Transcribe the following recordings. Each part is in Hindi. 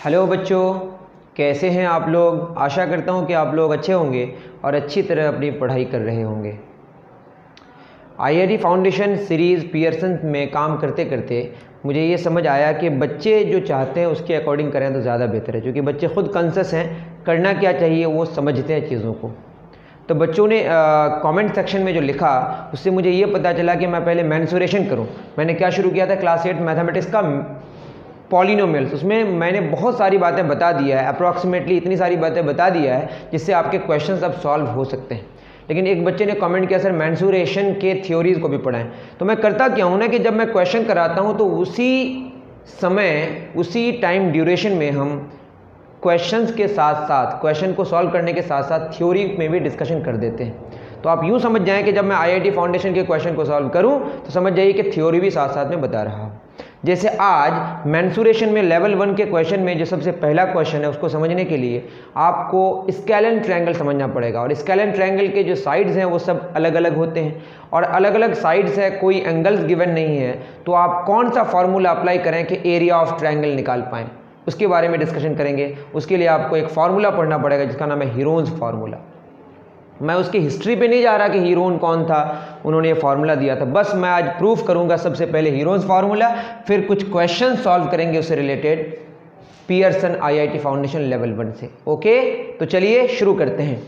हेलो बच्चों, कैसे हैं आप लोग। आशा करता हूं कि आप लोग अच्छे होंगे और अच्छी तरह अपनी पढ़ाई कर रहे होंगे। आईआईटी फाउंडेशन सीरीज़ पियर्सन में काम करते करते मुझे ये समझ आया कि बच्चे जो चाहते हैं उसके अकॉर्डिंग करें तो ज़्यादा बेहतर है, क्योंकि बच्चे खुद कॉन्शियस हैं, करना क्या चाहिए वो समझते हैं चीज़ों को। तो बच्चों ने कमेंट सेक्शन में जो लिखा उससे मुझे ये पता चला कि मैं पहले मेंसुरेशन करूं। मैंने क्या शुरू किया था, क्लास 8 मैथमेटिक्स का पॉलिनोमियल्स, उसमें मैंने बहुत सारी बातें बता दिया है, अप्रॉक्सीमेटली इतनी सारी बातें बता दिया है जिससे आपके क्वेश्चंस अब सॉल्व हो सकते हैं। लेकिन एक बच्चे ने कमेंट किया सर मेंसुरेशन के थ्योरीज को भी पढ़ाएं। तो मैं करता क्या हूँ ना कि जब मैं क्वेश्चन कराता हूँ तो उसी समय उसी टाइम ड्यूरेशन में हम क्वेश्चंस के साथ साथ क्वेश्चन को सॉल्व करने के साथ साथ थ्योरी में भी डिस्कशन कर देते हैं। तो आप यूँ समझ जाएं कि जब मैं आईआईटी फाउंडेशन के क्वेश्चन को सॉल्व करूँ तो समझ जाइए कि थ्योरी भी साथ साथ में बता रहा हूँ। जैसे आज मेंसुरेशन में लेवल 1 के क्वेश्चन में जो सबसे पहला क्वेश्चन है उसको समझने के लिए आपको स्केलन ट्रायंगल समझना पड़ेगा। और स्केलन ट्रायंगल के जो साइड्स हैं वो सब अलग अलग होते हैं और अलग अलग साइड्स है, कोई एंगल्स गिवन नहीं है। तो आप कौन सा फॉर्मूला अप्लाई करें कि एरिया ऑफ ट्रायंगल निकाल पाएँ, उसके बारे में डिस्कशन करेंगे। उसके लिए आपको एक फार्मूला पढ़ना पड़ेगा जिसका नाम है हीरोन्स फार्मूला। मैं उसकी हिस्ट्री पे नहीं जा रहा कि हीरोन कौन था, उन्होंने ये फार्मूला दिया था, बस मैं आज प्रूफ करूंगा सबसे पहले हीरोन्स फार्मूला, फिर कुछ क्वेश्चन सॉल्व करेंगे उससे related Pearson IIT foundation level 1 से। ओके, तो चलिए शुरू करते हैं।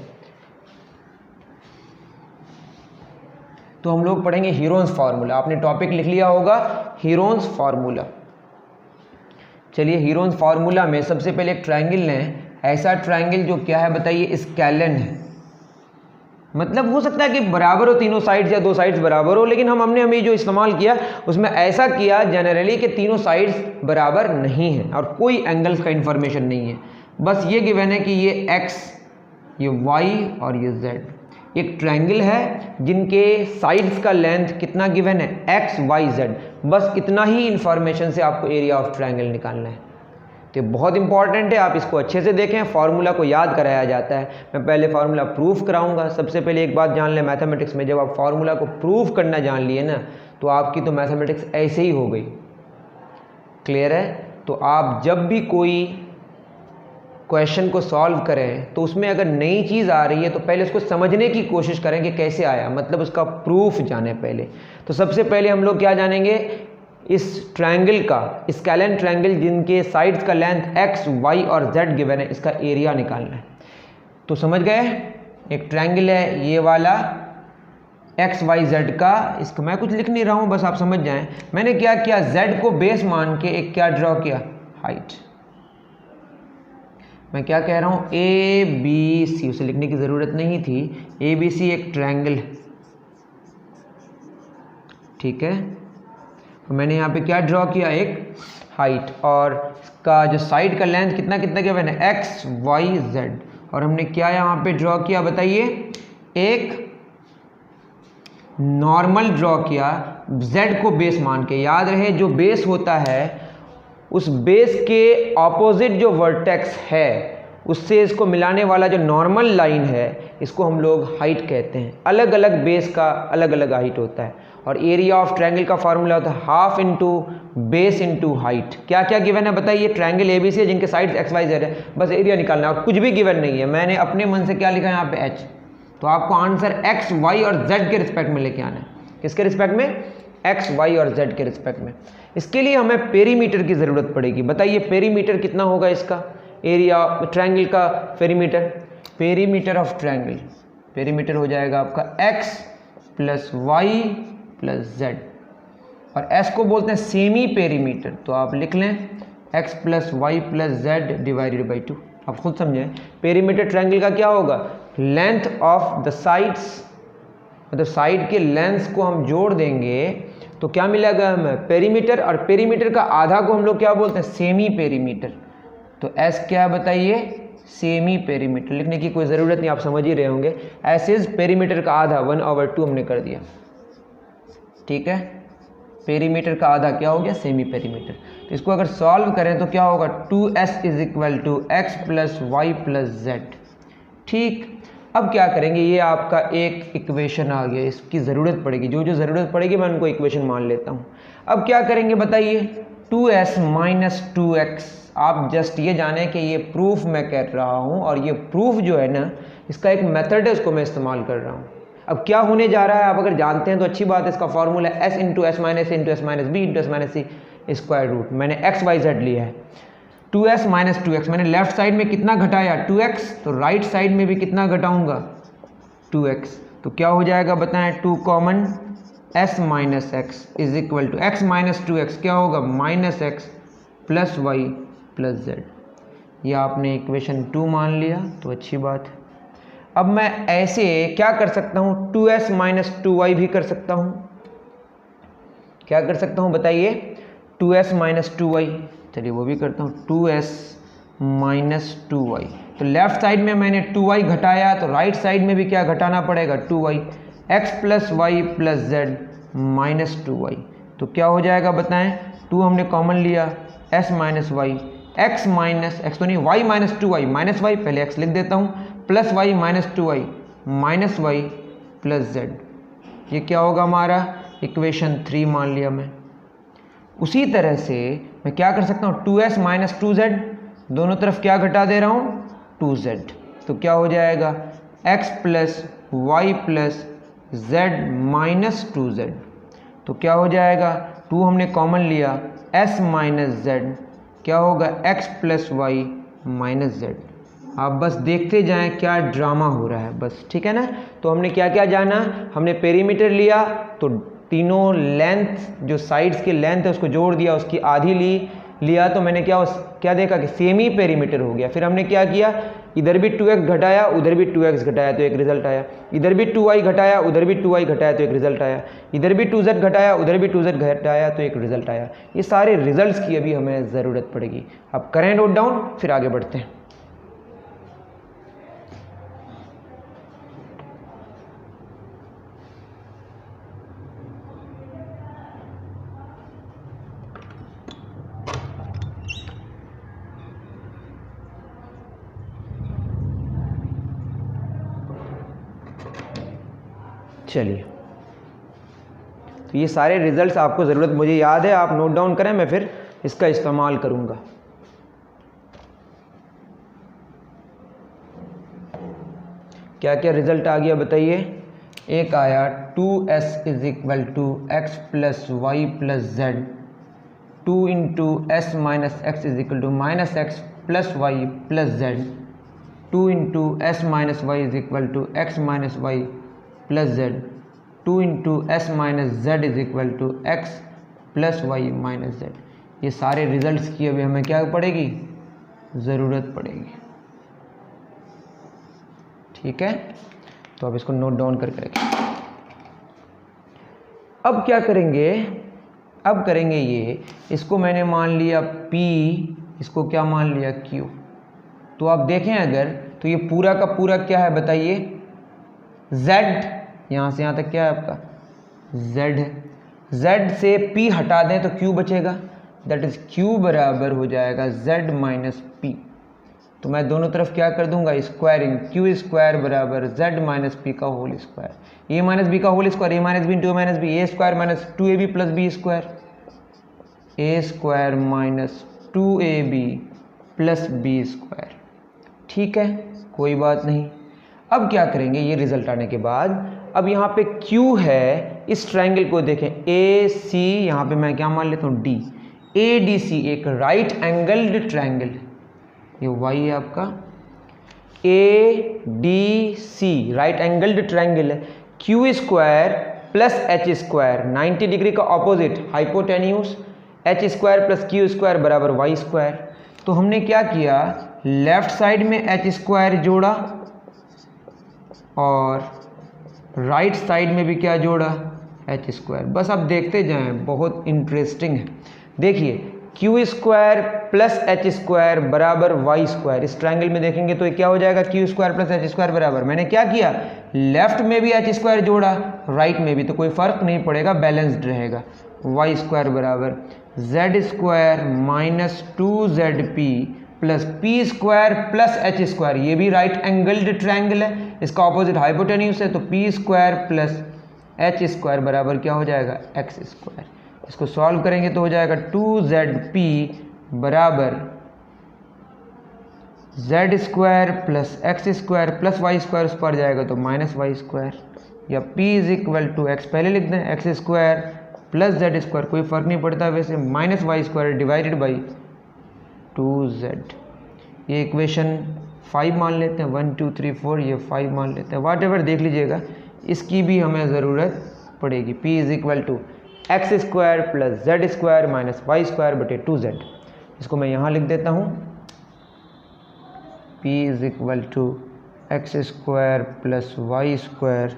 तो हम लोग पढ़ेंगे हीरोन्स फार्मूला। आपने टॉपिक लिख लिया होगा हीरोन्स फार्मूला। चलिए, हीरोन्स फार्मूला में सबसे पहले एक ट्रायंगल लें। ऐसा ट्रायंगल जो क्या है बताइए, स्केलन है। मतलब हो सकता है कि बराबर हो तीनों साइड्स या दो साइड्स बराबर हो, लेकिन हमने हमें जो इस्तेमाल किया उसमें ऐसा किया जनरली कि तीनों साइड्स बराबर नहीं है और कोई एंगल्स का इंफॉर्मेशन नहीं है। बस ये गिवन है कि ये x, ये y और ये z एक ट्रायंगल है जिनके साइड्स का लेंथ कितना गिवन है, x, y, z। बस इतना ही इंफॉर्मेशन से आपको एरिया ऑफ ट्रायंगल निकालना है। तो बहुत इंपॉर्टेंट है, आप इसको अच्छे से देखें। फार्मूला को याद कराया जाता है। मैं पहले फार्मूला प्रूफ कराऊंगा। सबसे पहले एक बात जान लें, मैथमेटिक्स में जब आप फार्मूला को प्रूफ करना जान लिए ना तो आपकी तो मैथमेटिक्स ऐसे ही हो गई। क्लियर है? तो आप जब भी कोई क्वेश्चन को सॉल्व करें तो उसमें अगर नई चीज़ आ रही है तो पहले उसको समझने की कोशिश करें कि कैसे आया, मतलब उसका प्रूफ जाने पहले। तो सबसे पहले हम लोग क्या जानेंगे, इस ट्रायंगल का, स्केलन ट्रायंगल जिनके साइड्स का लेंथ x, y और z गिवन है, इसका एरिया निकालना है। तो समझ गए, एक ट्रायंगल है ये वाला x, y, z का। इसको मैं कुछ लिख नहीं रहा हूँ, बस आप समझ जाएं। मैंने क्या किया, z को बेस मान के एक क्या ड्रॉ किया, हाइट। मैं क्या कह रहा हूँ, ए बी सी, उसे लिखने की ज़रूरत नहीं थी। ए बी सी एक ट्रायंगल, ठीक है। तो मैंने यहाँ पे क्या ड्रॉ किया, एक हाइट, और इसका जो साइड का लेंथ कितना कितना क्या मैंने, x, y, z। और हमने क्या यहाँ पे ड्रॉ किया बताइए, एक नॉर्मल ड्रॉ किया z को बेस मान के। याद रहे जो बेस होता है उस बेस के ऑपोजिट जो वर्टेक्स है उससे इसको मिलाने वाला जो नॉर्मल लाइन है इसको हम लोग हाइट कहते हैं। अलग अलग बेस का अलग अलग हाइट होता है। और एरिया ऑफ ट्रायंगल का फार्मूला होता है half into base into height. क्या क्या गिवन है बताइए, ट्रायंगल एबीसी है जिनके साइड्स एक्स वाई जेड है, बस एरिया निकालना है और कुछ भी गिवन नहीं है। मैंने अपने मन से क्या लिखा है यहाँ पे h, तो आपको आंसर एक्स, वाई और जेड के रिस्पेक्ट में लेके आना है। किसके रिस्पेक्ट में, एक्स, वाई और जेड के रिस्पेक्ट में। इसके लिए हमें पेरीमीटर की ज़रूरत पड़ेगी। बताइए पेरीमीटर कितना होगा इसका, एरिया ट्रायंगल का perimeter, perimeter of triangle, perimeter हो जाएगा आपका x plus Y plus Z, और s को बोलते हैं सेमी पेरीमीटर। तो आप लिख लें x plus Y plus Z divided by 2। आप खुद समझें, पेरीमीटर ट्रायंगल का क्या होगा, लेंथ ऑफ द साइड्स, मतलब साइड के लेंथ को हम जोड़ देंगे तो क्या मिलेगा हमें, पेरीमीटर। और पेरीमीटर का आधा को हम लोग क्या बोलते हैं, सेमी पेरीमीटर। तो s क्या है बताइए, सेमी पेरीमीटर। लिखने की कोई ज़रूरत नहीं, आप समझ ही रहे होंगे। s इज पेरीमीटर का आधा, 1/2 हमने कर दिया, ठीक है। पेरीमीटर का आधा क्या हो गया, सेमी पेरीमीटर। तो इसको अगर सॉल्व करें तो क्या होगा, 2s is equal to X plus Y plus Z. ठीक, अब क्या करेंगे, ये आपका एक इक्वेशन आ गया, इसकी ज़रूरत पड़ेगी, जो जो ज़रूरत पड़ेगी मैं उनको इक्वेशन मान लेता हूँ। अब क्या करेंगे बताइए, 2s माइनस 2x। आप जस्ट ये जाने कि ये प्रूफ मैं कर रहा हूँ और ये प्रूफ जो है ना, इसका एक मेथड है, उसको मैं इस्तेमाल कर रहा हूँ। अब क्या होने जा रहा है आप अगर जानते हैं तो अच्छी बात है। इसका formula s into S minus into S minus B into S minus C square root. मैंने एक्स वाई जेड लिया है। 2s माइनस 2x, मैंने लेफ्ट साइड में कितना घटाया 2x, तो राइट साइड में भी कितना घटाऊंगा 2x। तो क्या हो जाएगा बताएं, 2 common s minus X is equal to X minus 2x क्या होगा minus X plus Y plus Z. ये आपने इक्वेशन 2 मान लिया तो अच्छी बात है। अब मैं ऐसे क्या कर सकता हूँ, 2s माइनस 2y भी कर सकता हूँ। क्या कर सकता हूँ बताइए, 2s माइनस 2y, चलिए वो भी करता हूँ, 2s माइनस 2y। तो लेफ्ट साइड में मैंने 2y घटाया तो राइट साइड में भी क्या घटाना पड़ेगा 2y, x plus Y plus Z minus 2y। तो क्या हो जाएगा बताएं, 2 हमने कॉमन लिया, s minus Y, x minus X तो नहीं, y minus 2y minus Y, पहले x लिख देता हूँ, plus Y minus 2y minus Y plus Z. ये क्या होगा हमारा इक्वेशन 3 मान लिया मैं। उसी तरह से मैं क्या कर सकता हूँ, 2s माइनस 2z, दोनों तरफ क्या घटा दे रहा हूँ 2z। तो क्या हो जाएगा x plus Y plus z minus 2z। तो क्या हो जाएगा, 2 हमने कॉमन लिया, s माइनस z क्या होगा x plus Y minus z। आप बस देखते जाएं क्या ड्रामा हो रहा है बस, ठीक है ना। तो हमने क्या क्या जाना, हमने पेरीमीटर लिया तो तीनों लेंथ जो साइड्स की लेंथ है उसको जोड़ दिया, उसकी आधी लिया तो मैंने क्या देखा कि सेम ही पेरीमीटर हो गया। फिर हमने क्या किया, इधर भी 2x घटाया उधर भी 2x घटाया तो एक रिजल्ट आया, इधर भी 2y घटाया उधर भी 2y घटाया तो एक रिजल्ट आया, इधर भी 2z घटाया उधर भी 2z घटाया तो एक रिजल्ट आया। ये सारे रिजल्ट्स की अभी हमें ज़रूरत पड़ेगी। अब करें नोट डाउन, फिर आगे बढ़ते हैं। चलिए, तो ये सारे रिजल्ट्स आपको ज़रूरत मुझे याद है, आप नोट डाउन करें, मैं फिर इसका इस्तेमाल करूँगा। क्या क्या रिजल्ट आ गया बताइए। एक आया 2s is equal to X plus Y plus Z, 2 into S minus X is equal to minus X plus Y plus Z, 2 into S minus Y is equal to X minus Y plus Z, 2 into S minus Z is equal to X plus Y minus Z. ये सारे रिजल्ट्स की अभी हमें क्या पड़ेगी, ज़रूरत पड़ेगी, ठीक है। तो अब इसको नोट डाउन करके रखें। अब क्या करेंगे, अब करेंगे ये, इसको मैंने मान लिया P, इसको क्या मान लिया Q। तो आप देखें अगर तो ये पूरा का पूरा क्या है बताइए, Z, यहाँ से यहाँ तक क्या है आपका Z है, Z से P हटा दें तो Q बचेगा, दैट इज Q बराबर हो जाएगा Z माइनस P। तो मैं दोनों तरफ क्या कर दूंगा स्क्वायरिंग, Q स्क्वायर बराबर Z माइनस P का whole square, A minus B का whole square, A minus B into A minus B, A square minus 2ab plus B square, A square minus 2ab plus B square, ठीक है, कोई बात नहीं। अब क्या करेंगे, ये रिजल्ट आने के बाद अब यहाँ पे Q है, इस ट्रायंगल को देखें AC, यहाँ पे मैं क्या मान लेता हूँ D, ADC एक राइट एंगल्ड ट्रायंगल, ये Y है आपका, ADC राइट एंगल्ड ट्रायंगल है, Q square plus H square 90 degree का opposite hypotenuse, H square plus Q square बराबर Y स्क्वायर। तो हमने क्या किया, लेफ्ट साइड में H स्क्वायर जोड़ा और राइट साइड में भी क्या जोड़ा H स्क्वायर। बस आप देखते जाएं, बहुत इंटरेस्टिंग है। देखिए Q square plus H square बराबर Y स्क्वायर, इस ट्रायंगल में देखेंगे तो क्या हो जाएगा, Q square plus H square बराबर, मैंने क्या किया लेफ्ट में भी H स्क्वायर जोड़ा राइट में भी, तो कोई फर्क नहीं पड़ेगा, बैलेंस्ड रहेगा, Y स्क्वायर बराबर Z square minus 2ZP plus P square plus H square, ये भी राइट एंगल्ड ट्रायंगल है, इसका ऑपोजिट हाइपोटेन्यूस है, तो P square plus H square बराबर क्या हो जाएगा X स्क्वायर। इसको सॉल्व करेंगे तो हो जाएगा 2zp बराबर z square plus x square plus Y square, उस पर जाएगा तो माइनस वाई स्क्वायर, या p is equal to X पहले लिख दें, X square plus Z square, कोई फ़र्क नहीं पड़ता वैसे, minus Y square divided by 2z। ये इक्वेशन 5 मान लेते हैं, 1 2 3 4, ये 5 मान लेते हैं, वाट एवर देख लीजिएगा, इसकी भी हमें ज़रूरत पड़ेगी। p is equal to X square plus Z square minus Y square बटे 2z। इसको मैं यहाँ लिख देता हूँ, p is equal to X square plus Y square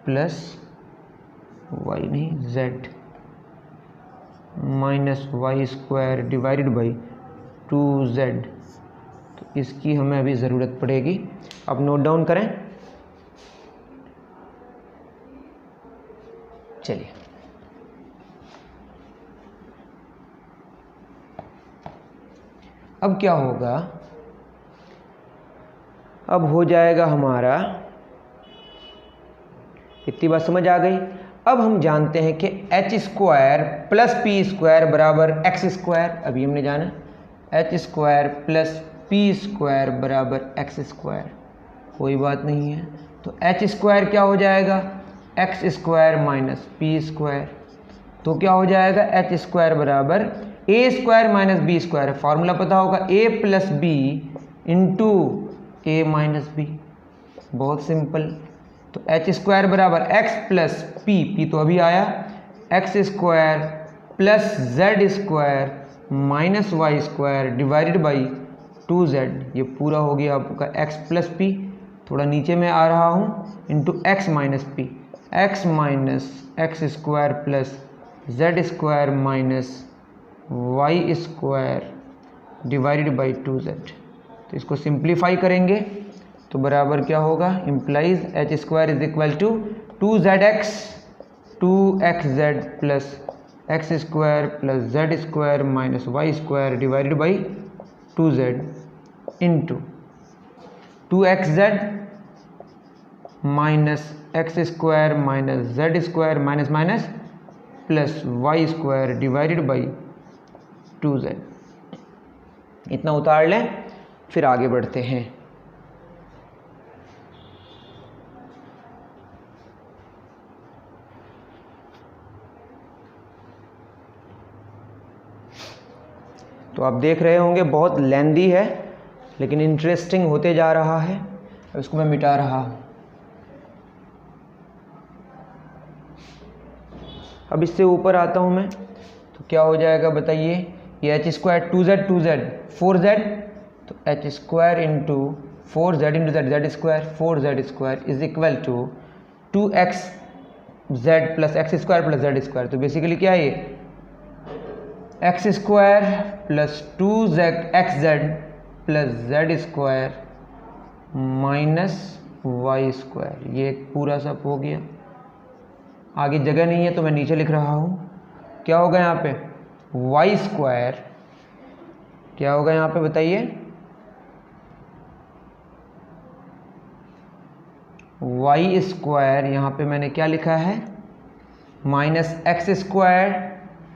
plus Y नहीं z minus Y square divided by 2z। तो इसकी हमें अभी ज़रूरत पड़ेगी, अब नोट डाउन करें। चलिए अब क्या होगा, अब हो जाएगा हमारा, इतनी बात समझ आ गई। अब हम जानते हैं कि H square plus P square बराबर एक्स स्क्वायर, अभी हमने जाना H square plus P square बराबर एक्स स्क्वायर, कोई बात नहीं है। तो एच स्क्वायर क्या हो जाएगा, X square minus P square, तो क्या हो जाएगा एच स्क्वायर बराबर A square minus B square, formula पता होगा A plus B into A minus B, बहुत सिंपल। तो एच स्क्वायर बराबर एक्स प्लस पी तो अभी आया, X square plus Z square minus Y square divided by 2z, ये पूरा हो गया आपका x प्लस पी, थोड़ा नीचे में आ रहा हूँ, into X minus P, X minus X square plus Z square minus Y square divided by 2z। तो इसको सिंप्लीफाई करेंगे तो बराबर क्या होगा, implies H square is equal to 2zx 2xz plus x square plus Z square minus Y square divided by 2z into 2xz minus X square minus Z square minus minus plus Y square divided by 2z। इतना उतार लें, फिर आगे बढ़ते हैं। तो आप देख रहे होंगे बहुत लेंदी है लेकिन इंटरेस्टिंग होते जा रहा है। अब इसको मैं मिटा रहा हूँ। अब इससे ऊपर आता हूँ मैं, तो क्या हो जाएगा बताइए, ये एच स्क्वायर 2z 4z, तो H square into 4z into Z square 4z square is equal to 2xz plus x square plus Z square. तो बेसिकली क्या है ये, X square plus 2xz plus Z square minus Y square, ये पूरा सब हो गया। आगे जगह नहीं है तो मैं नीचे लिख रहा हूँ। क्या होगा यहाँ पे, वाई स्क्वायर, क्या होगा यहाँ पे बताइए, वाई स्क्वायर, यहाँ पे मैंने क्या लिखा है माइनस एक्स स्क्वायर,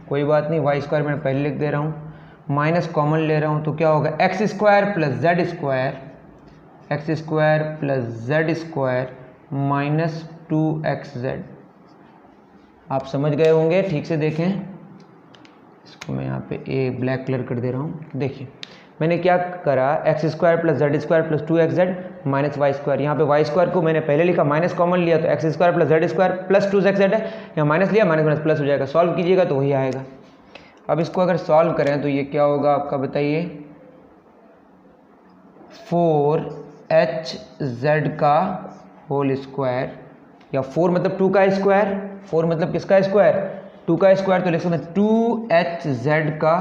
कोई बात नहीं, वाई स्क्वायर मैंने पहले लिख दे रहा हूँ, माइनस कॉमन ले रहा हूँ, तो क्या होगा x square plus Z square, x square plus Z square minus 2xz। आप समझ गए होंगे, ठीक से देखें। इसको मैं यहाँ पे ए ब्लैक कलर कर दे रहा हूँ। देखिए मैंने क्या करा, X square plus Z square plus 2xz minus Y square, यहाँ पे वाई स्क्वायर को मैंने पहले लिखा, माइनस कॉमन लिया तो x square plus Z square plus 2xz है, यहाँ माइनस लिया, माइनस माइनस प्लस हो जाएगा, सॉल्व कीजिएगा तो वही आएगा। अब इसको अगर सॉल्व करें तो ये क्या होगा आपका बताइए, 4hz का होल स्क्वायर, या 4 मतलब 2 का स्क्वायर, 4 मतलब किसका स्क्वायर, 2 का स्क्वायर, तो लिख सकते हैं 2hz का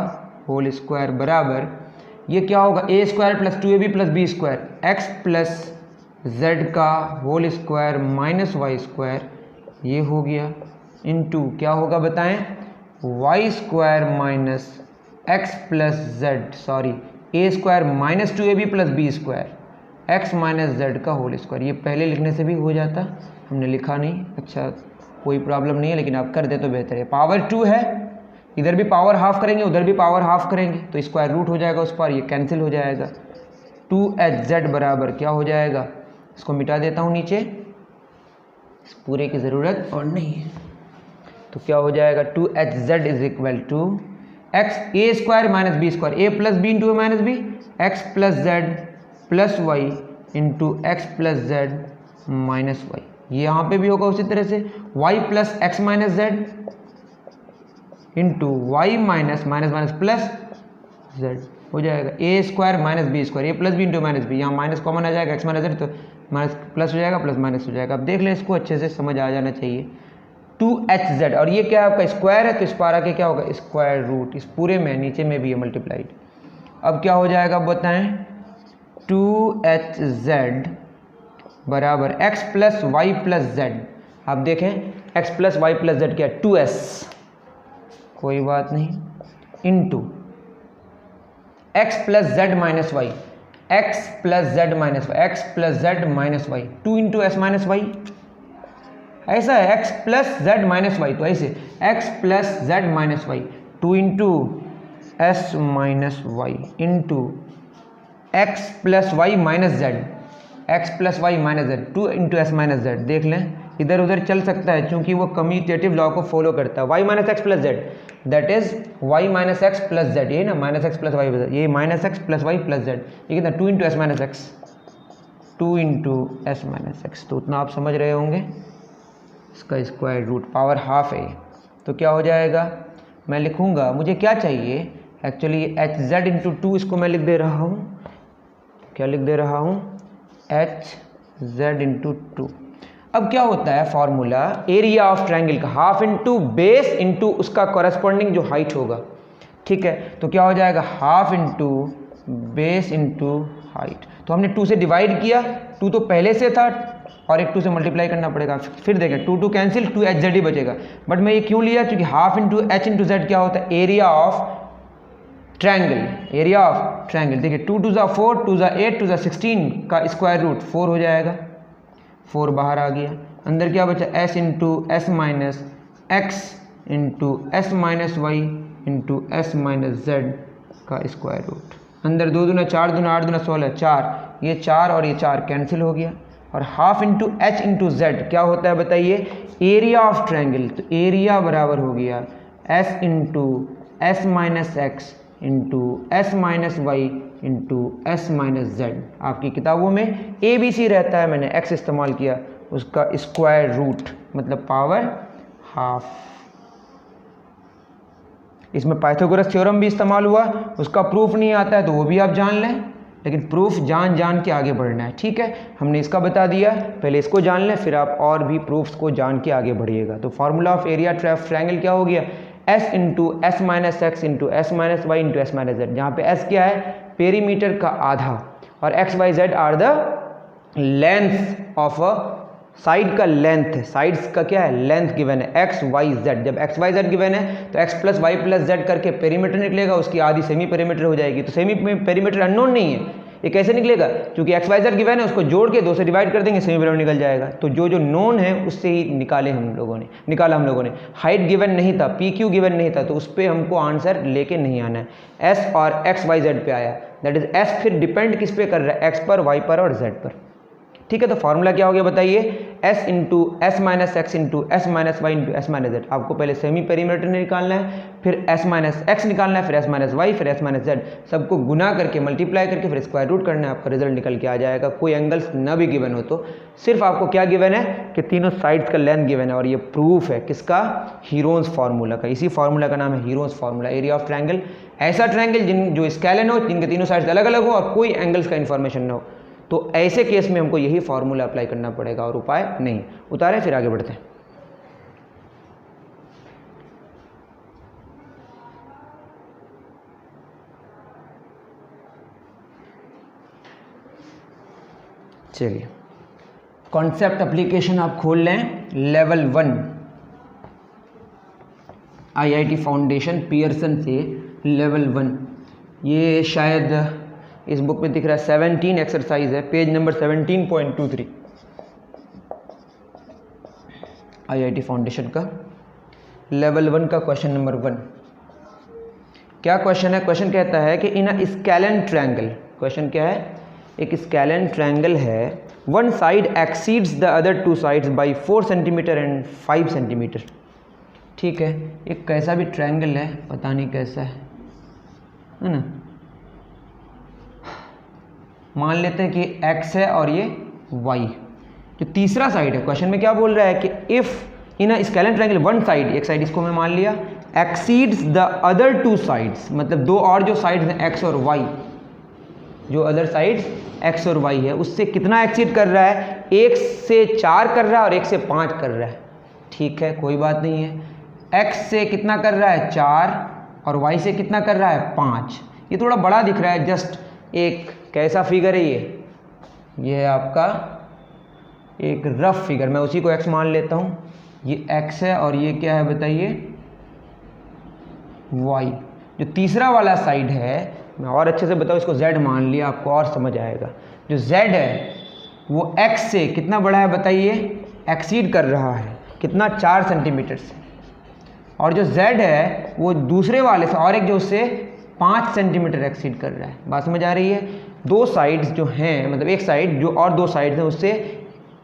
होल स्क्वायर बराबर, ये क्या होगा A square plus 2ab plus B square, X plus Z का whole square minus Y square, ये हो गया, इनटू क्या होगा बताएं, Y square minus X plus Z, sorry A square minus 2ab plus B square, X minus Z का होल स्क्वायर। ये पहले लिखने से भी हो जाता, हमने लिखा नहीं, अच्छा कोई प्रॉब्लम नहीं है, लेकिन आप कर दे तो बेहतर है। पावर 2 है, इधर भी पावर हाफ करेंगे उधर भी पावर हाफ करेंगे तो स्क्वायर रूट हो जाएगा उस पर, ये कैंसिल हो जाएगा। 2hz बराबर क्या हो जाएगा, इसको मिटा देता हूँ नीचे, इस पूरे की ज़रूरत और नहीं है। तो क्या हो जाएगा 2hz is equal to X A square minus B square, A plus B into A minus B, X plus Z plus Y into X plus Z minus Y. ये यहाँ पे भी होगा उसी तरह से, Y plus X minus Z into Y minus minus minus plus Z हो जाएगा। A square minus B square, A plus B into minus B, यहाँ माइनस कॉमन आ जाएगा, एक्स माइनस जेड तो माइनस प्लस हो जाएगा, प्लस माइनस हो जाएगा। अब देख लें, इसको अच्छे से समझ आ जाना चाहिए। 2hz और ये क्या है आपका स्क्वायर है, तो इस पारा के क्या होगा स्क्वायर रूट, इस पूरे में नीचे में भी है मल्टीप्लाइड। अब क्या हो जाएगा अब बताएं, 2hz बराबर x plus Y plus Z. आप देखें x plus Y plus Z क्या है 2s, कोई बात नहीं, into x plus Z minus Y, X plus Z minus Y, X plus Z minus Y, 2 into S minus Y, ऐसा है x plus Z minus Y, तो ऐसे x plus Z minus Y, 2 into S minus Y into X plus Y minus Z, X plus Y minus Z, 2 into S minus Z. देख लें इधर उधर चल सकता है क्योंकि वो कम्यूटेटिव लॉ को फॉलो करता है। Y minus X plus Z that is Y minus X plus Z, ये ना माइनस एक्स प्लस वाई, ये minus X plus Y plus Z, ये कितना 2 into S minus X, 2 into S minus X. तो उतना आप समझ रहे होंगे, इसका स्क्वायर रूट पावर हाफ है। तो क्या हो जाएगा, मैं लिखूंगा, मुझे क्या चाहिए एक्चुअली एच जेड इंटू 2, इसको मैं लिख दे रहा हूँ, क्या लिख दे रहा हूँ एच जेड इंटू 2। अब क्या होता है फॉर्मूला एरिया ऑफ ट्रायंगल का, हाफ इंटू बेस इंटू उसका कॉरेस्पॉन्डिंग जो हाइट होगा, ठीक है। तो क्या हो जाएगा half into base into height. तो हमने 2 से डिवाइड किया, 2 तो पहले से था और एक 2 से मल्टीप्लाई करना पड़ेगा, फिर देखें 2 2 कैंसिल, 2hz ही बचेगा। बट मैं ये क्यों लिया, क्योंकि half into H into Z क्या होता है area of triangle, area of triangle. देखिए 2 2 ज़ा 4, 2 ज़ा 8, 2 ज़ा 16 का स्क्वायर रूट 4 हो जाएगा, 4 बाहर आ गया, अंदर क्या बचा s into S minus x into S minus Y into S minus Z का स्क्वायर रूट। अंदर 2 दूना 4 दूना 8 दूना 16, 4, ये 4 और ये 4 कैंसिल हो गया। और half into H into Z क्या होता है बताइए एरिया ऑफ ट्रायंगल। तो एरिया बराबर हो गया s into S minus x into S minus Y into S minus Z. आपकी किताबों में ABC रहता है, मैंने x इस्तेमाल किया, उसका स्क्वायर रूट मतलब पावर हाफ। इसमें पाइथागोरस थ्योरम भी इस्तेमाल हुआ, उसका प्रूफ नहीं आता है तो वो भी आप जान लें, लेकिन प्रूफ जान जान के आगे बढ़ना है, ठीक है। हमने इसका बता दिया, पहले इसको जान लें फिर आप और भी प्रूफ्स को जान के आगे बढ़िएगा। तो फार्मूला ऑफ एरिया ट्रायंगल क्या हो गया s into S minus x into S minus Y into S minus Z, जहाँ पे s क्या है पेरीमीटर का आधा और x y z are the length of a side का लेंथ है, साइड्स का क्या है लेंथ गिवन है x y z। जब x y z गिवन है तो x plus Y plus z करके पेरीमीटर निकलेगा, उसकी आधी सेमी पेरीमीटर हो जाएगी। तो सेमी पेरीमीटर अननोन नहीं है, ये कैसे निकलेगा क्योंकि x y z गिवन है, उसको जोड़ के 2 से डिवाइड कर देंगे सेमी पेरीमीटर निकल जाएगा। तो जो जो नोन है उससे ही निकाला हम लोगों ने। हाइट गिवन नहीं था, PQ गिवन नहीं था, तो उस पर हमको आंसर लेके नहीं आना है। s और x y z पे आया, दैट इज s फिर डिपेंड किस पे कर रहा है x पर, y पर और z पर, ठीक है। तो फॉर्मूला क्या हो गया बताइए s into S minus x into S minus Y into S minus z. आपको पहले सेमी पेरीमीटर निकालना है, फिर s माइनस एक्स निकालना है, फिर s माइनस वाई, फिर s माइनस जेड, सबको गुना करके मल्टीप्लाई करके फिर स्क्वायर रूट करना है, आपका रिजल्ट निकल के आ जाएगा। कोई एंगल्स ना भी गिवन हो तो सिर्फ आपको क्या गिवन है कि तीनों साइड्स का लेंथ गिवन है, और ये प्रूफ है किसका हीरोन्स फार्मूला का। इसी फार्मूला का नाम है Heron's formula. Area of triangle, ऐसा ट्रायंगल जो स्केलन हो, जिनके तीनों साइड्स अलग अलग हो और कोई एंगल्स का इन्फॉर्मेशन ना हो, तो ऐसे केस में हमको यही फार्मूला अप्लाई करना पड़ेगा और उपाय नहीं। उतारें फिर आगे बढ़ते हैं। चलिए कॉन्सेप्ट एप्लीकेशन आप खोल लें, लेवल 1 IIT फाउंडेशन पियर्सन से लेवल 1, ये शायद इस बुक में दिख रहा है 17 एक्सरसाइज है, पेज नंबर 17.23। आईआईटी फाउंडेशन का लेवल 1 का क्वेश्चन नंबर 1। क्या क्वेश्चन है? क्वेश्चन कहता है कि इन अ स्केलन ट्रायंगल, क्वेश्चन क्या है? एक स्केलन ट्रायंगल है, one side exceeds the other two sides by 4 centimetre and 5 centimetre. ठीक है, एक कैसा भी ट्रायंगल है, पता नहीं कैसा है ना। मान लेते हैं कि x है और ये y। जो तीसरा साइड है, क्वेश्चन में क्या बोल रहा है कि if in a scalene triangle one side, एक साइड इसको मैं मान लिया, exceeds the other two sides, मतलब दो और जो साइड्स हैं x और y, जो अदर साइड्स x और y है, उससे कितना एक्सीड कर रहा है? 1 से 4 कर रहा है और 1 से 5 कर रहा है। ठीक है, कोई बात नहीं है। x से कितना कर रहा है? 4, और y से कितना कर रहा है? 5। ये थोड़ा बड़ा दिख रहा है, जस्ट एक कैसा फिगर है ये है आपका एक रफ फिगर, मैं उसी को x मान लेता हूँ। ये x है और ये क्या है बताइए? y। जो तीसरा वाला साइड है, मैं और अच्छे से बताऊँ, इसको z मान लिया, आपको और समझ आएगा। जो z है वो x से कितना बड़ा है बताइए? एक्सीड कर रहा है कितना? 4 सेंटीमीटर से। और जो z है वो दूसरे वाले से और एक जो उससे 5 सेंटीमीटर एक्सीड कर रहा है। बात समझ आ रही है? दो साइड्स जो हैं, मतलब एक साइड जो और दो साइड्स हैं उससे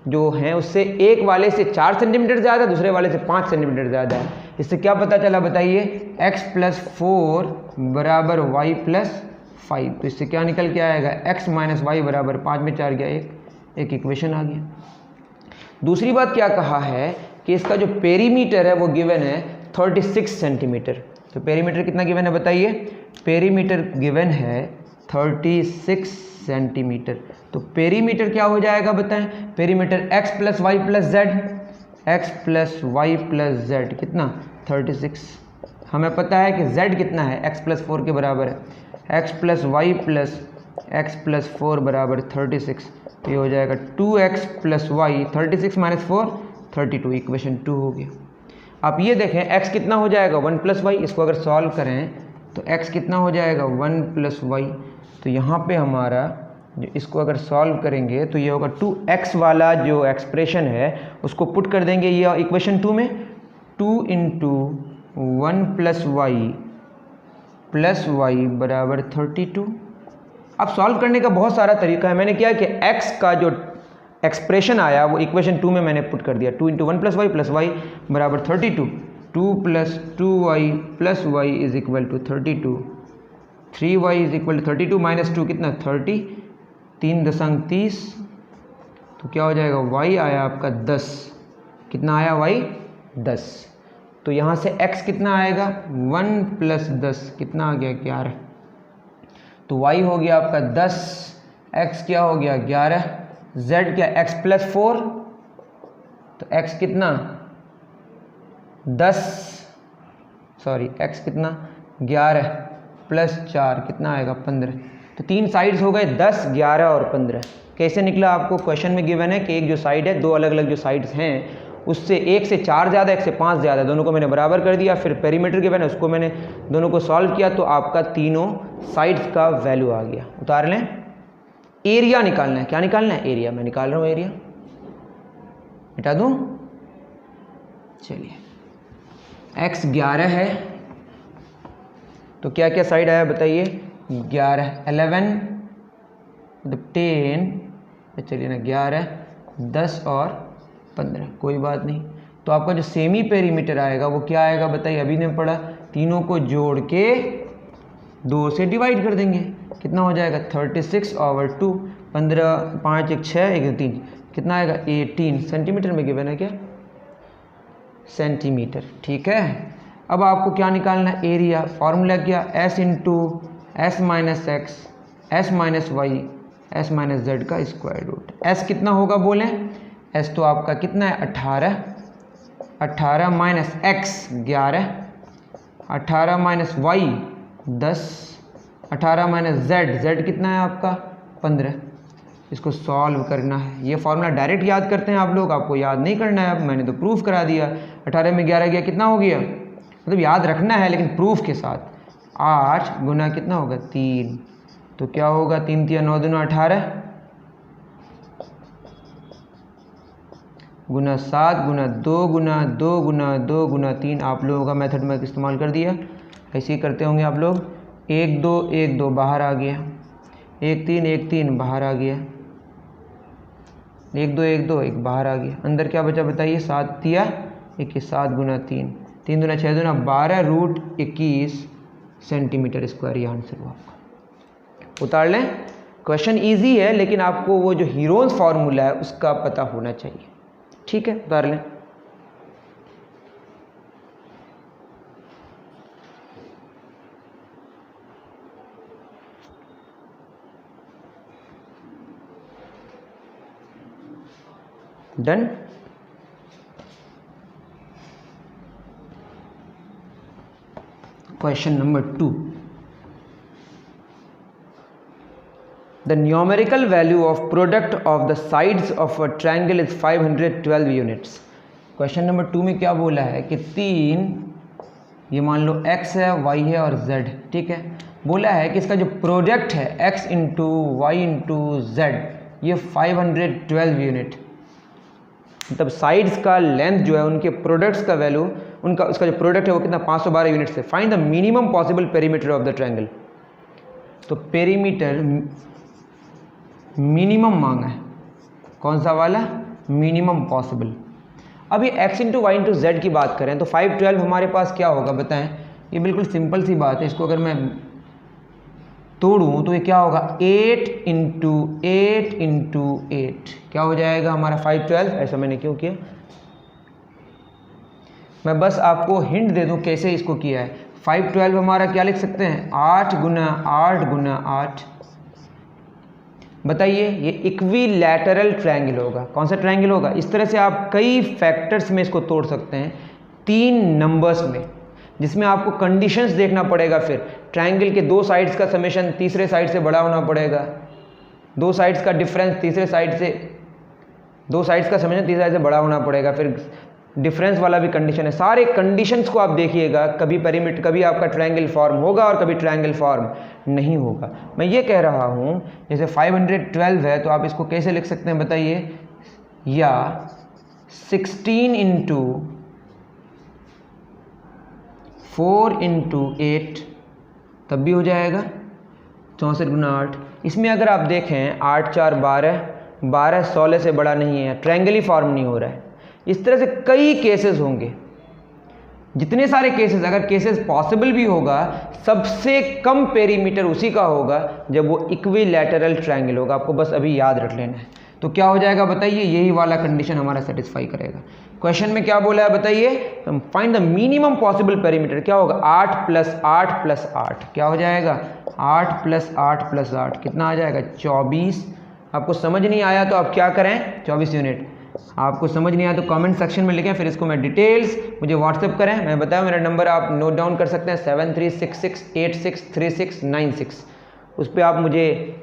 जो हैं उससे एक वाले से 4 सेंटीमीटर ज़्यादा, दूसरे वाले से 5 सेंटीमीटर ज़्यादा है। इससे क्या पता चला बताइए? x + 4 बराबर y + 5। तो इससे क्या निकल के आएगा? x - y बराबर 5 में 4 गया, एक इक्वेशन आ गया। दूसरी बात क्या कहा है कि इसका जो पेरीमीटर है वो गिवन है 36 सेंटीमीटर। तो पेरीमीटर कितना गिवन है बताइए? पेरीमीटर गिवन है 36 सेंटीमीटर। तो पेरीमीटर क्या हो जाएगा बताएं? Perimeter x + y + z, x + y + z कितना? 36। हमें पता है कि z कितना है? x + 4 के बराबर है। x + y + x + 4 बराबर 36। तो ये हो जाएगा 2x + y, 36 - 4 32, इक्वेशन 2 हो गया। आप ये देखें x कितना हो जाएगा? 1 + y। इसको अगर सॉल्व करें तो x कितना हो जाएगा? 1 + y। तो यहाँ पे हमारा जो इसको अगर सॉल्व करेंगे तो ये होगा 2x वाला जो एक्सप्रेशन है उसको पुट कर देंगे ये इक्वेशन 2 में। 2 × 1 + y बराबर 32। अब सॉल्व करने का बहुत सारा तरीका है। मैंने क्या कि x का जो एक्सप्रेशन आया वो इक्वेशन 2 में मैंने पुट कर दिया। 2 × 1 + y बराबर 32। 2 + 2y + y = 32। 3y = 32 - 2 कितना? 30। 3.30। तो क्या हो जाएगा? y आया आपका 10। कितना आया y? 10। तो यहाँ से x कितना आएगा? 1 + 10 कितना आ गया? 11। तो y हो गया आपका 10, x क्या हो गया? 11, z क्या? x + 4। तो x कितना? 10, सॉरी x कितना? 11 + 4 कितना आएगा? 15। तो तीन साइड्स हो गए 10, 11 और 15। कैसे निकला? आपको क्वेश्चन में गिवन है कि एक जो साइड है, दो अलग अलग जो साइड्स हैं उससे 1 से 4 ज़्यादा, 1 से 5 ज़्यादा, दोनों को मैंने बराबर कर दिया। फिर पेरीमीटर गिवन है उसको मैंने दोनों को सॉल्व किया तो आपका तीनों साइड्स का वैल्यू आ गया। उतार लें। एरिया निकालना है। क्या निकालना है? एरिया। मैं निकाल रहा हूँ एरिया, मिटा दूँ? चलिए, x 11 है तो क्या क्या साइड आया बताइए? 11, 11 मतलब 10, चलिए ना 11, 10 और 15, कोई बात नहीं। तो आपका जो सेमी पेरीमीटर आएगा वो क्या आएगा बताइए? अभी ने पढ़ा, तीनों को जोड़ के 2 से डिवाइड कर देंगे। कितना हो जाएगा? 36/2। 15, 5 1 6 1 3 कितना आएगा? 18 सेंटीमीटर में गिवन है क्या? सेंटीमीटर। ठीक है, अब आपको क्या निकालना है? एरिया। फॉर्मूला क्या? s × s - x s - y s - z का स्क्वायर रूट। s कितना होगा बोलें? s तो आपका कितना है? 18, 18 - x 11, 18 - y 10, 18 - z कितना है आपका? 15। इसको सॉल्व करना है। ये फॉर्मूला डायरेक्ट याद करते हैं आप लोग, आपको याद नहीं करना है। अब मैंने तो प्रूफ करा दिया। 18 में 11 गया, कितना हो गया? मतलब याद रखना है लेकिन प्रूफ के साथ। 8 गुना कितना होगा? 3। तो क्या होगा? 3 × 3 = 9 × 2 = 18, गुना 7 गुना 2 गुना 2 गुना 2 गुना 3 आप लोगों का मेथड में इस्तेमाल कर दिया। ऐसे ही करते होंगे आप लोग। 1 2 1 2 बाहर आ गया, 1 3 बाहर आ गया, 1 2 1 2 1 बाहर आ गया। अंदर क्या बचा बताइए? 7 दिया 21, 7 गुना 3 3 दूना 6 दूना 12 रूट 21 सेंटीमीटर स्क्वायर। ये आंसर हुआ आपका। उतार लें। क्वेश्चन इजी है लेकिन आपको वो जो हीरोन्स फार्मूला है उसका पता होना चाहिए। ठीक है, उतार लें। Done. Question number 2, the numerical value of product of the sides of a triangle is 512 units। Question number 2 में क्या बोला है कि 3, ये मान लो x है, y है और z, ठीक है। बोला है कि इसका जो प्रोडक्ट है x into y into z ये 512 यूनिट, मतलब साइड्स का लेंथ जो है उनके प्रोडक्ट्स का वैल्यू, उनका उसका जो प्रोडक्ट है वो कितना 512 यूनिट से। Find the minimum possible perimeter of the triangle. तो पेरीमीटर मिनिमम मांगा है, कौन सा वाला? Minimum possible. अब ये x into y into z की बात करें तो 512 हमारे पास क्या होगा बताएं? ये बिल्कुल सिंपल सी बात है। इसको अगर मैं तोड़ूं तो ये क्या होगा? 8 इंटू 8 इंटू 8 क्या हो जाएगा हमारा? 512। ऐसा मैंने क्यों किया? मैं बस आपको हिंट दे दूं कैसे इसको किया है। 512 हमारा क्या लिख सकते हैं? 8 गुना 8 गुना 8। बताइए, ये इक्विलैटरल ट्रायंगल होगा। कौन सा ट्रायंगल होगा? इस तरह से आप कई फैक्टर्स में इसको तोड़ सकते हैं, 3 नंबर्स में, जिसमें आपको कंडीशंस देखना पड़ेगा। फिर ट्रायंगल के 2 साइड्स का समेशन तीसरे साइड से बड़ा होना पड़ेगा, 2 साइड्स का डिफरेंस तीसरे साइड से, 2 साइड्स का समेशन तीसरे साइड से बड़ा होना पड़ेगा। फिर डिफरेंस वाला भी कंडीशन है। सारे कंडीशंस को आप देखिएगा, कभी पेरीमीटर, कभी आपका ट्रायंगल फॉर्म होगा और कभी ट्रायंगल फॉर्म नहीं होगा। मैं ये कह रहा हूँ जैसे 512 है तो आप इसको कैसे लिख सकते हैं बताइए? या 16 इंटू 4 इंटू 8 तब भी हो जाएगा 64 गुना 8। इसमें अगर आप देखें 8 4 12, 12 16 से बड़ा नहीं है, ट्रायंगल ही फॉर्म नहीं हो रहा है। इस तरह से कई केसेस होंगे, जितने सारे केसेस, अगर केसेस पॉसिबल भी होगा, सबसे कम पेरीमीटर उसी का होगा जब वो इक्विलैटरल ट्रायंगल होगा। आपको बस अभी याद रख लेना है। तो क्या हो जाएगा बताइए? यही वाला कंडीशन हमारा सेटिस्फाई करेगा। क्वेश्चन में क्या बोला है बताइए? Find the minimum possible perimeter. क्या होगा? 8 प्लस 8 प्लस 8 क्या हो जाएगा? 8 प्लस 8 प्लस 8 कितना आ जाएगा? 24। आपको समझ नहीं आया तो आप क्या करें? 24 यूनिट। आपको समझ नहीं आया तो कमेंट सेक्शन में लिखें, फिर इसको मैं डिटेल्स मुझे व्हाट्सएप करें। मैं बताया मेरा नंबर आप नोट डाउन कर सकते हैं 7366863696। उस पर आप मुझे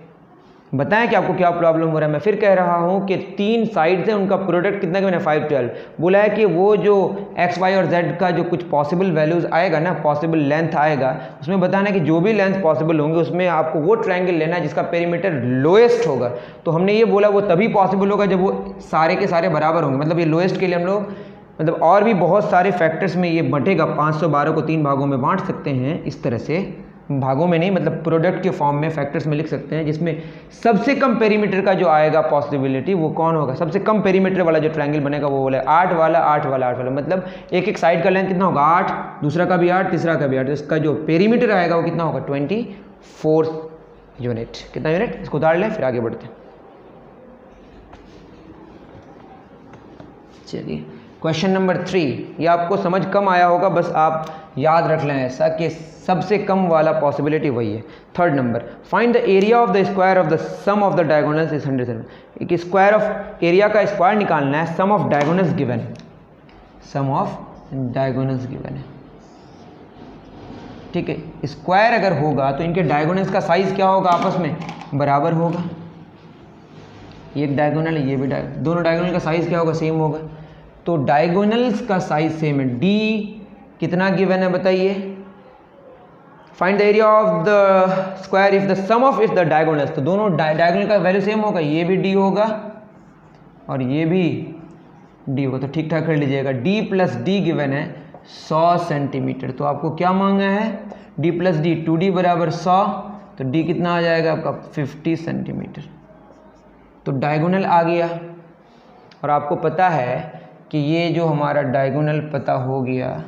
बताएं कि आपको क्या प्रॉब्लम हो रहा है। मैं फिर कह रहा हूं कि 3 साइड्स हैं, उनका प्रोडक्ट कितना का मैंने 512 बोला है कि वो जो x y और z का जो कुछ पॉसिबल वैल्यूज़ आएगा ना, पॉसिबल लेंथ आएगा, उसमें बताना है कि जो भी लेंथ पॉसिबल होंगे उसमें आपको वो ट्रायंगल लेना है जिसका पेरीमीटर लोएस्ट होगा। तो हमने ये बोला वो तभी पॉसिबल होगा जब वो सारे के सारे बराबर होंगे। मतलब ये लोएस्ट के लिए हम लोग, मतलब और भी बहुत सारे फैक्टर्स में ये बटेगा। 512 को 3 भागों में बांट सकते हैं, इस तरह से, भागों में नहीं, मतलब प्रोडक्ट के फॉर्म में फैक्टर्स में लिख सकते हैं, जिसमें सबसे कम पेरीमीटर का जो आएगा पॉसिबिलिटी वो कौन होगा? सबसे कम पेरीमीटर वाला जो ट्रायंगल बनेगा वो बोले 8 वाला 8 वाला 8 वाला। मतलब एक एक साइड का लेंथ कितना होगा? 8, दूसरा का भी 8, तीसरा का भी 8। इसका जो पेरीमीटर आएगा वो कितना होगा? 24 यूनिट। कितना यूनिट? इसको उतार लें फिर आगे बढ़ते हैं। चलिए क्वेश्चन नंबर 3, ये आपको समझ कम आया होगा, बस आप याद रख लें ऐसा कि सबसे कम वाला पॉसिबिलिटी वही है। 3rd number, find the area of the square of the sum of the diagonals is 107। एक स्क्वायर ऑफ एरिया का स्क्वायर निकालना है, सम ऑफ डायगोनल्स गिवन है, सम ऑफ डायगोनल्स गिवन है, ठीक है। स्क्वायर अगर होगा तो इनके डायगोनल्स का साइज क्या होगा? आपस में बराबर होगा। ये एक डायगोनल है, ये भी दोनों डायगोनल का साइज क्या होगा? सेम होगा। तो डायगोनल्स का साइज सेम है। डी कितना गिवन है बताइए? Find the area of the square if the sum of is the diagonals. तो दोनों डायगोनल का वैल्यू सेम होगा, ये भी डी होगा और ये भी डी होगा, तो ठीक ठाक कर लीजिएगा। डी प्लस डी गिवन है 100 सेंटीमीटर, तो आपको क्या मांगा है, डी प्लस डी, 2d बराबर 100, तो डी कितना आ जाएगा आपका 50 सेंटीमीटर। तो डायगोनल आ गया, और आपको पता है कि ये जो हमारा डायगोनल पता हो गया,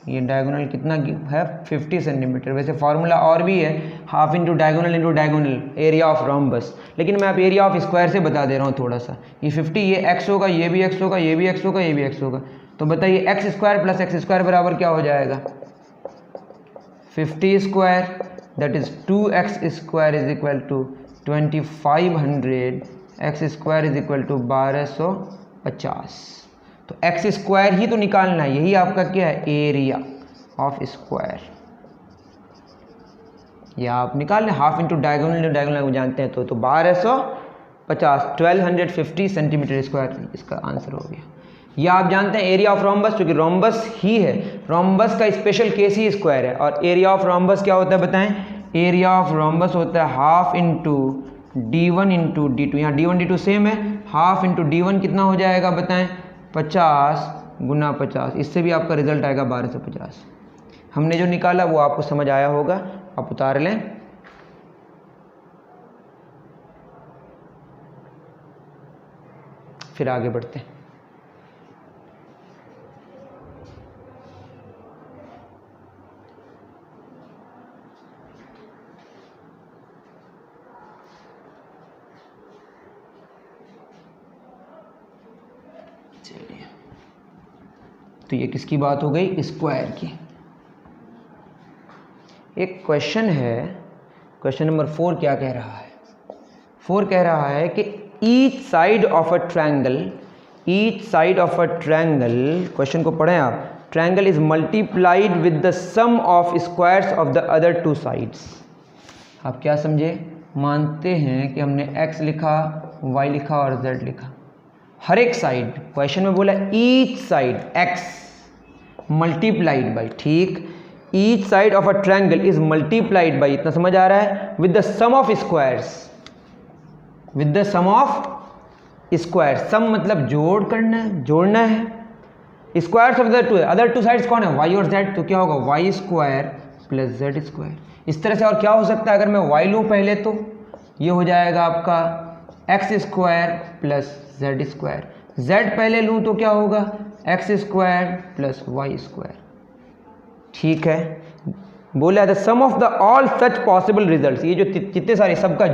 ये डायगोनल कितना है 50 सेंटीमीटर। वैसे फार्मूला और भी है, half into diagonal area of rhombus, लेकिन मैं आप एरिया ऑफ स्क्वायर से बता दे रहा हूँ थोड़ा सा। ये 50 ये एक्स होगा, ये भी एक्स होगा, ये भी एक्स होगा, ये भी एक्स होगा, तो बताइए x square plus x square बराबर क्या हो जाएगा, 50 square, that is 2x square is equal to 2500, x square is equal to 1250। तो एक्स स्क्वायर ही तो निकालना है, यही आपका क्या है, एरिया ऑफ स्क्वायर। या आप निकाल लें हाफ इंटू डायगोनल जानते हैं, तो 1250, 1250 सेंटीमीटर स्क्वायर इसका आंसर हो गया। या आप जानते हैं एरिया ऑफ रोम्बस, क्योंकि रोम्बस ही है, रोम्बस का स्पेशल केस ही स्क्वायर है। और एरिया ऑफ रोम्बस क्या होता है बताएं, एरिया ऑफ रोम्बस होता है half into d1 into d2। यहाँ d1 d2 सेम है, हाफ इंटू d1 कितना हो जाएगा बताएं, 50 गुना 50, इससे भी आपका रिजल्ट आएगा 1250। हमने जो निकाला वो आपको समझ आया होगा, आप उतार लें। फिर आगे बढ़ते हैं। चलिए, तो ये किसकी बात हो गई, स्क्वायर की। एक क्वेश्चन है, क्वेश्चन नंबर 4 क्या कह रहा है, 4 कह रहा है कि each side of a triangle, each side of a triangle, question को पढ़ें आप, triangle is multiplied with the sum of squares of the other two sides. आप क्या समझे, मानते हैं कि हमने x लिखा, y लिखा और z लिखा, हर एक साइड, क्वेश्चन में बोला each side x multiplied by, ठीक, each side of a triangle is multiplied by, इतना समझ आ रहा है, with the sum of squares, with the sum of square, sum मतलब जोड़ करना है, जोड़ना है, squares of the other two sides कौन है, y और z, तो क्या होगा y square plus z square. इस तरह से और क्या हो सकता है, अगर मैं y लूँ पहले तो ये हो जाएगा आपका x square plus z square, z पहले लूँ तो क्या होगा x square plus y square, ठीक है। बोला the sum of the all such possible results, ये जो जितने सारे सबका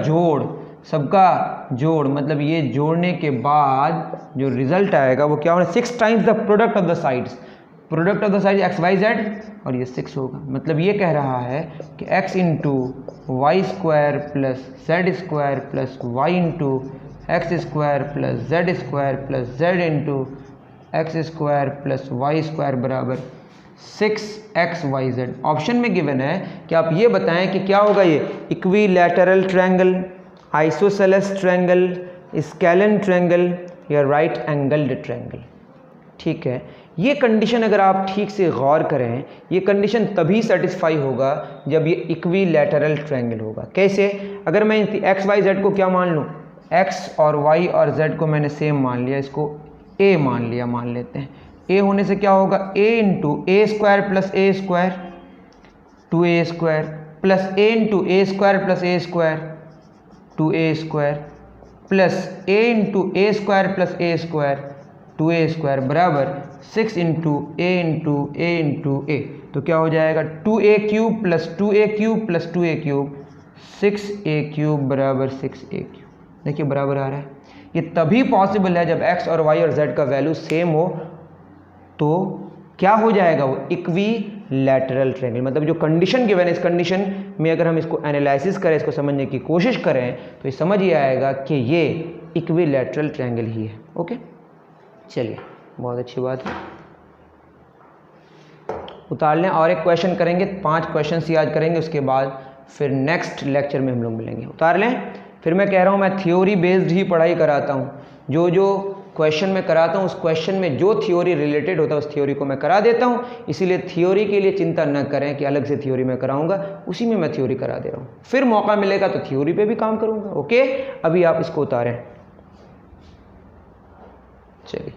जोड़ मतलब ये जोड़ने के बाद जो रिजल्ट आएगा वो क्या होगा, 6 times the product of the sides, product of the side x Y z, और ये 6 होगा। मतलब ये कह रहा है कि x into y square plus Z square plus Y into x square plus Z square plus z into x square plus Y square बराबर 6xyz। ऑप्शन में गिवन है कि आप ये बताएं कि क्या होगा, ये equilateral triangle, isosceles triangle, scalene triangle या राइट एंगल्ड ट्रायंगल, ठीक है। ये कंडीशन अगर आप ठीक से गौर करें, ये कंडीशन तभी सेटिस्फाई होगा जब ये इक्विलैटरल ट्रायंगल होगा। कैसे, अगर मैं एक्स वाई जेड को क्या मान लूँ, एक्स और वाई और जेड को मैंने सेम मान लिया, इसको ए मान लिया, मान लेते हैं। ए होने से क्या होगा, ए इंटू ए स्क्वायर प्लस ए स्क्वायर 2a स्क्वायर प्लस ए इंटू ए स्क्वायर प्लस ए स्क्वायर 2a स्क्वायर प्लस ए इंटू ए स्क्वायर प्लस ए स्क्वायर 2a स्क्वायर बराबर 6 इंटू ए इंटू ए इंटू ए। तो क्या हो जाएगा 2a cube plus 2a cube plus 2a cube 6a cube बराबर 6a क्यूब। देखिए बराबर आ रहा है। ये तभी पॉसिबल है जब x और y और z का वैल्यू सेम हो, तो क्या हो जाएगा वो इक्विलैटरल ट्रायंगल। मतलब जो कंडीशन गिवन है, इस कंडीशन में अगर हम इसको एनालिसिस करें, इसको समझने की कोशिश करें, तो ये समझ ये आएगा कि ये इक्विलैटरल ट्रायंगल ही है। ओके, चलिए बहुत अच्छी बात है। उतार लें और एक क्वेश्चन करेंगे, 5 क्वेश्चन याद करेंगे, उसके बाद फिर नेक्स्ट लेक्चर में हम लोग मिलेंगे। उतार लें। फिर मैं कह रहा हूँ मैं थ्योरी बेस्ड ही पढ़ाई कराता हूँ, जो क्वेश्चन में कराता हूँ उस क्वेश्चन में जो थ्योरी रिलेटेड होता है उस थ्योरी को मैं करा देता हूँ। इसीलिए थ्योरी के लिए चिंता न करें कि अलग से थ्योरी मैं कराऊंगा, उसी में मैं थ्योरी करा दे रहा हूँ। फिर मौका मिलेगा तो थ्योरी पे भी काम करूँगा। ओके, अभी आप इसको उतारें। चलिए।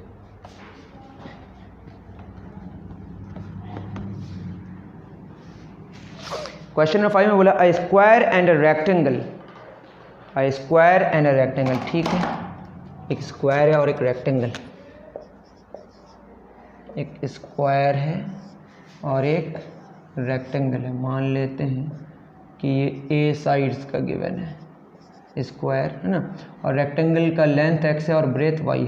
क्वेश्चन नंबर 5 में बोला a square and a rectangle, a square and a rectangle, ठीक है, एक स्क्वायर है और एक रेक्टेंगल, एक स्क्वायर है और एक रेक्टेंगल है। मान लेते हैं कि ये ए साइड्स का गिवन है, स्क्वायर है ना, और रेक्टेंगल का लेंथ x है और breadth y।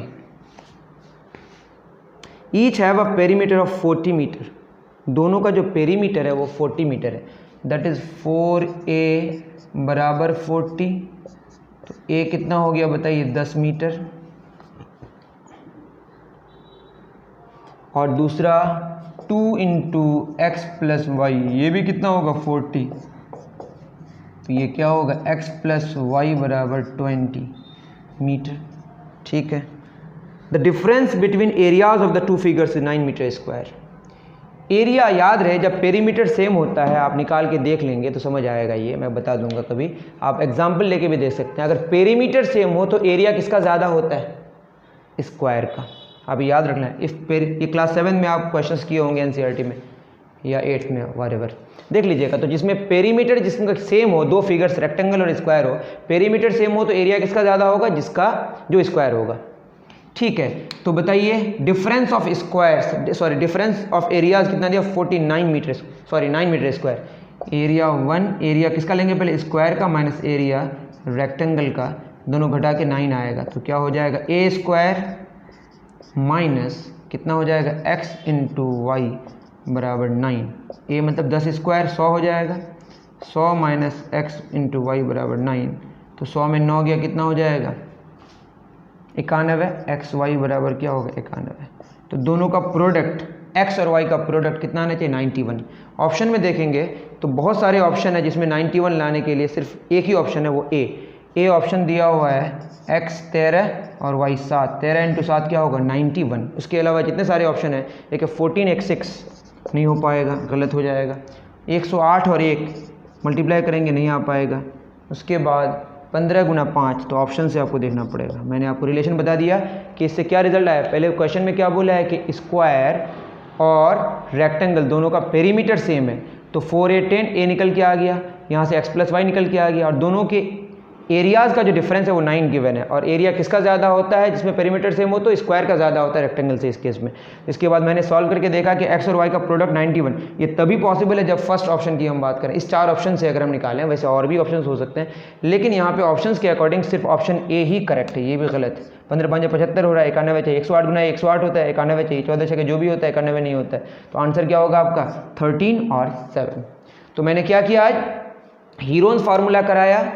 Each have a perimeter of 40 metre, दोनों का जो पेरीमीटर है वो 40 मीटर है, दैट इज़ 4a बराबर 40, तो a कितना हो गया बताइए 10 मीटर, और दूसरा 2 इंटू एक्स प्लस वाई, ये भी कितना होगा 40, तो ये क्या होगा x प्लस वाई बराबर 20 मीटर, ठीक है। The difference between areas of the two figures 9 metre square. Area याद रहे जब पेरीमीटर सेम होता है आप निकाल के देख लेंगे तो समझ आएगा, ये मैं बता दूंगा, कभी आप एग्जाम्पल लेके भी देख सकते हैं। अगर पेरीमीटर सेम हो तो एरिया किसका ज़्यादा होता है, स्क्वायर का। आप याद रखना है, ये क्लास 7 में आप क्वेश्चंस किए होंगे एनसीईआरटी में या 8 में, वॉरेवर देख लीजिएगा। तो जिसमें पेरीमीटर जिसका सेम हो, दो फिगर्स रेक्टेंगल और स्क्वायर हो, पेरीमीटर सेम हो तो एरिया किसका ज़्यादा होगा, जिसका जो स्क्वायर होगा, ठीक है। तो बताइए difference of squares, sorry difference of areas कितना दिया 49 metre, sorry 9 metre square. Area 1, area किसका लेंगे पहले स्क्वायर का माइनस एरिया रेक्टेंगल का, दोनों घटा के 9 आएगा, तो क्या हो जाएगा ए स्क्वायर माइनस कितना हो जाएगा x इंटू वाई बराबर 9, ए मतलब 10 स्क्वायर 100 हो जाएगा, 100 माइनस एक्स इंटू वाई बराबर 9, तो 100 में 9 गया कितना हो जाएगा 91, एक्स वाई बराबर क्या होगा 91। तो दोनों का प्रोडक्ट x और y का प्रोडक्ट कितना आना चाहिए 91। ऑप्शन में देखेंगे तो बहुत सारे ऑप्शन है जिसमें 91 लाने के लिए सिर्फ एक ही ऑप्शन है, वो ए ऑप्शन दिया हुआ है x 13 और y 7, 13 इंटू 7 क्या होगा 91। उसके अलावा जितने सारे ऑप्शन है, एक है 14 एक 6 नहीं हो पाएगा, गलत हो जाएगा। 108 और 1 मल्टीप्लाई करेंगे नहीं आ पाएगा। उसके बाद 15 गुना 5, तो ऑप्शन से आपको देखना पड़ेगा। मैंने आपको रिलेशन बता दिया कि इससे क्या रिजल्ट आया। पहले क्वेश्चन में क्या बोला है कि स्क्वायर और रेक्टेंगल दोनों का पेरीमीटर सेम है, तो 4 a 10, a निकल के आ गया, यहाँ से x प्लस वाई निकल के आ गया, और दोनों के एरियाज़ का जो डिफरेंस है वो 9 गिवन है। और एरिया किसका ज़्यादा होता है, जिसमें पेरीमीटर सेम हो तो स्क्वायर का ज़्यादा होता है रेक्टेंगल से इस केस में। इसके बाद मैंने सॉल्व करके देखा कि x और y का प्रोडक्ट 91, ये तभी पॉसिबल है जब फर्स्ट ऑप्शन की हम बात करें। इस 4 ऑप्शन से अगर हम निकालें, वैसे और भी ऑप्शन हो सकते हैं, लेकिन यहाँ पे ऑप्शंस के अकॉर्डिंग सिर्फ ऑप्शन ए ही करेक्ट है, ये भी गलत है। 15 5 75 हो रहा है, 91 चाहिए, 108 गुना 108 होता है, 91 चाहिए, 14 छः जो भी होता है 91 नहीं होता है, तो आंसर क्या होगा आपका 13 और 7। तो मैंने क्या किया आज, हीरोन्स फार्मूला कराया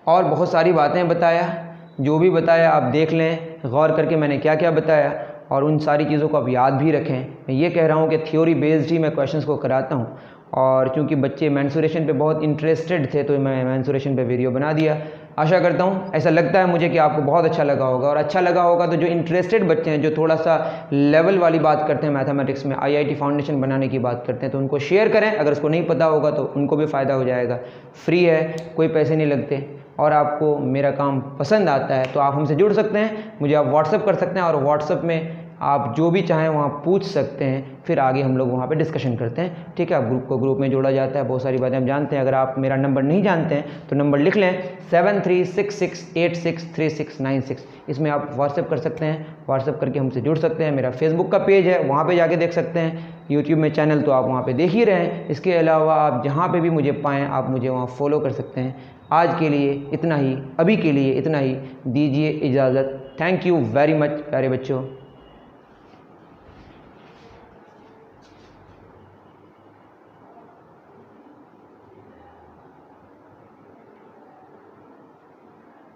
और बहुत सारी बातें बताया, जो भी बताया आप देख लें गौर करके मैंने क्या क्या बताया, और उन सारी चीज़ों को आप याद भी रखें। मैं ये कह रहा हूँ कि थ्योरी बेस्ड ही मैं क्वेश्चंस को कराता हूँ, और चूंकि बच्चे मेंसुरेशन पे बहुत इंटरेस्टेड थे तो मैं मेंसुरेशन पे वीडियो बना दिया। आशा करता हूँ, ऐसा लगता है मुझे कि आपको बहुत अच्छा लगा होगा, और अच्छा लगा होगा तो जो इंटरेस्टेड बच्चे हैं, जो थोड़ा सा लेवल वाली बात करते हैं मैथमेटिक्स में, IIT फाउंडेशन बनाने की बात करते हैं, तो उनको शेयर करें। अगर उसको नहीं पता होगा तो उनको भी फ़ायदा हो जाएगा। फ्री है, कोई पैसे नहीं लगते, और आपको मेरा काम पसंद आता है तो आप हमसे जुड़ सकते हैं, मुझे आप व्हाट्सअप कर सकते हैं, और व्हाट्सअप में आप जो भी चाहें वहाँ पूछ सकते हैं, फिर आगे हम लोग वहाँ पे डिस्कशन करते हैं, ठीक है। आप ग्रुप में जोड़ा जाता है, बहुत सारी बातें हम जानते हैं। अगर आप मेरा नंबर नहीं जानते हैं तो नंबर लिख लें 7366863696, इसमें आप व्हाट्सअप कर सकते हैं, व्हाट्सअप करके हमसे जुड़ सकते हैं। मेरा फेसबुक का पेज है, वहाँ पर जाके देख सकते हैं, यूट्यूब में चैनल तो आप वहाँ पर देख ही रहे हैं। इसके अलावा आप जहाँ पर भी मुझे पाएँ आप मुझे वहाँ फॉलो कर सकते हैं। आज के लिए इतना ही, अभी के लिए इतना ही, दीजिए इजाज़त। थैंक यू वेरी मच प्यारे बच्चों।